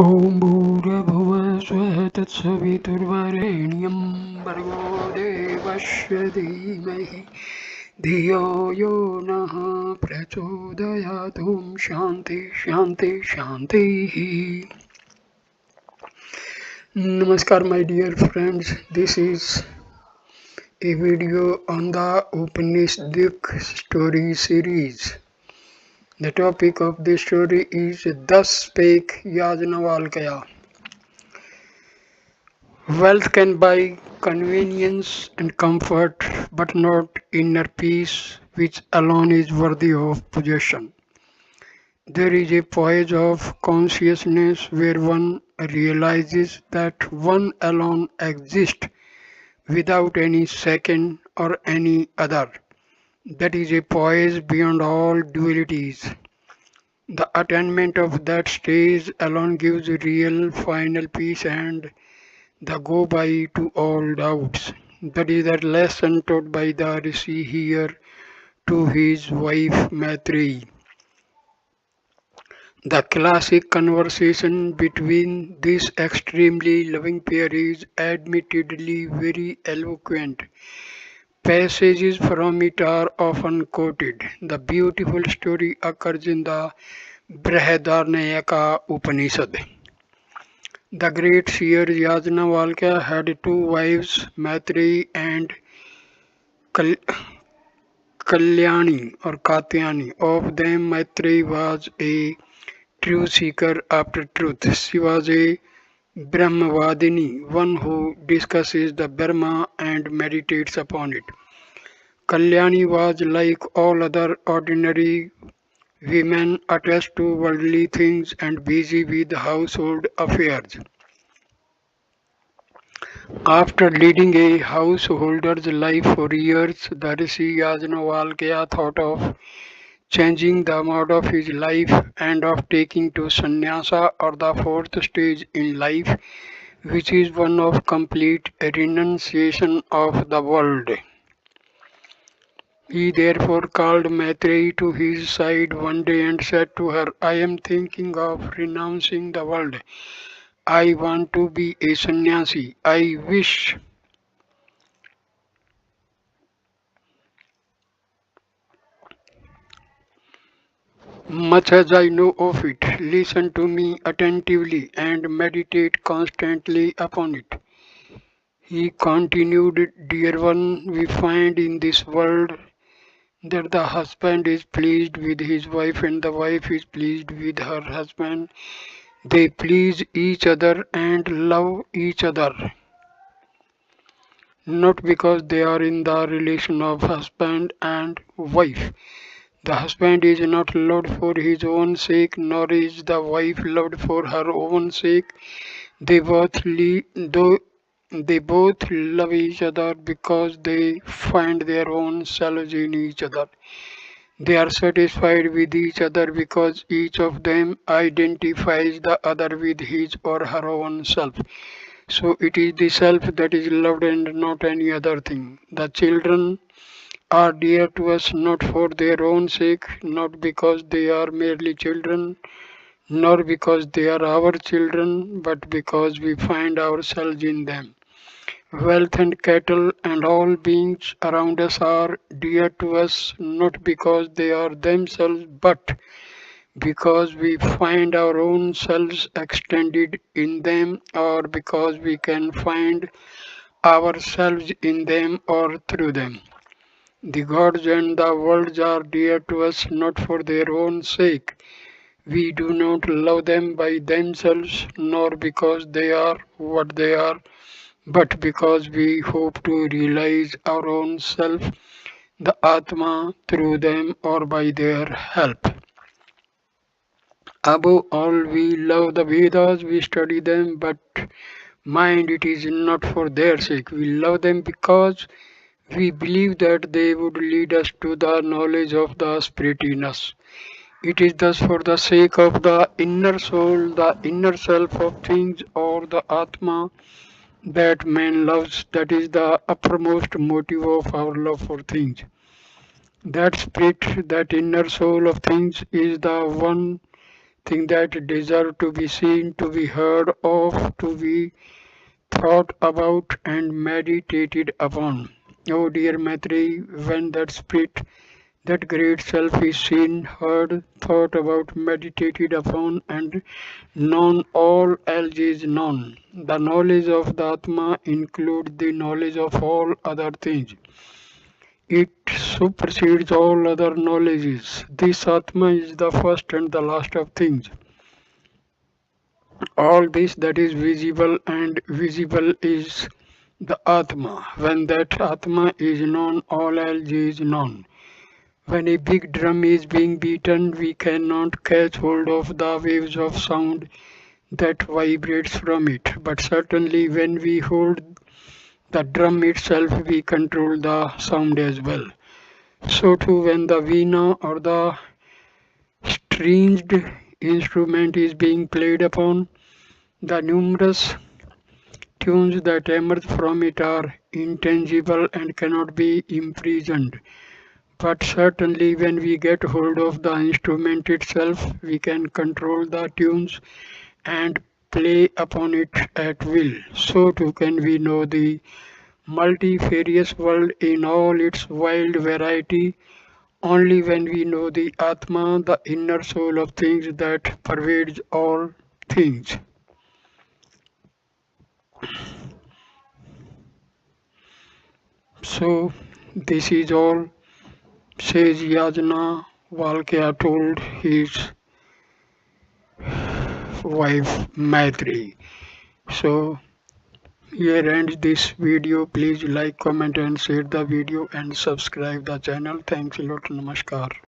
ॐ भूर्भुवः स्वः तत्सवितुर्वरेण्यं भर्गो देवस्य धीमहि धियो यो नः प्रचोदयात्। ॐ शान्ति शान्ति शान्तिः. Namaskar my dear friends, this is a video on the Upanishadic story series. The topic of this story is Thus Spake Yajnavalkya. Wealth can buy convenience and comfort, but not inner peace, which alone is worthy of possession. There is a poise of consciousness where one realizes that one alone exists without any second or any other. That is a poise beyond all dualities. The attainment of that stage alone gives real final peace and the go by to all doubts. That is the lesson taught by the Rishi here to his wife Maitreyi. The classic conversation between this extremely loving pair is admittedly very eloquent. Passages from it are often quoted. The beautiful story occurs in the Brihadaranyaka Upanishad. The great seer Yajnavalkya had two wives, Maitreyi and Kal- Kalyani or Katyani. Of them, Maitreyi was a true seeker after truth. She was a Brahmavadini, one who discusses the Brahma and meditates upon it. Kalyani was like all other ordinary women, attached to worldly things and busy with household affairs. After leading a householder's life for years, the Rishi Yajnavalkya thought of changing the mode of his life and of taking to sannyasa or the fourth stage in life, which is one of complete renunciation of the world. He therefore called Maitreyi to his side one day and said to her, I am thinking of renouncing the world. I want to be a sannyasi. I wish much as I know of it. Listen to me attentively and meditate constantly upon it. He continued, Dear one, we find in this world that the husband is pleased with his wife and the wife is pleased with her husband. They please each other and love each other, not because they are in the relation of husband and wife. The husband is not loved for his own sake, nor is the wife loved for her own sake. They both, though they both love each other because they find their own selves in each other. They are satisfied with each other because each of them identifies the other with his or her own self. So it is the self that is loved and not any other thing. The children are dear to us not for their own sake, not because they are merely children, nor because they are our children, but because we find ourselves in them. Wealth and cattle and all beings around us are dear to us not because they are themselves, but because we find our own selves extended in them, or because we can find ourselves in them or through them. The gods and the worlds are dear to us not for their own sake. We do not love them by themselves, nor because they are what they are, but because we hope to realize our own self, the Atma, through them or by their help. Above all, we love the Vedas, we study them, but mind it is not for their sake. We love them because we believe that they would lead us to the knowledge of the Spirit in us. It is thus for the sake of the inner soul, the inner self of things, or the Atma, that man loves. That is the uppermost motive of our love for things. That spirit, that inner soul of things, is the one things that deserve to be seen, to be heard of, to be thought about and meditated upon. Oh dear Maitreyi, when that spirit, that great self is seen, heard, thought about, meditated upon, and known, all else is known. The knowledge of the Atma includes the knowledge of all other things. It supersedes all other knowledges. This Atma is the first and the last of things. All this that is visible and visible is the Atma. When that Atma is known, all else is known. When a big drum is being beaten, we cannot catch hold of the waves of sound that vibrates from it. But certainly when we hold the drum itself, we control the sound as well. So too when the veena or the stringed instrument is being played upon, the numerous tunes that emerge from it are intangible and cannot be imprisoned. But certainly when we get hold of the instrument itself, we can control the tunes and play upon it at will. So too can we know the multifarious world in all its wild variety only when we know the Atma, the inner soul of things that pervades all things. So this is all, says Yajnavalkya told his wife Maitreyi. So here ends this video. Please like, comment and share the video and subscribe the channel. Thanks a lot. Namaskar.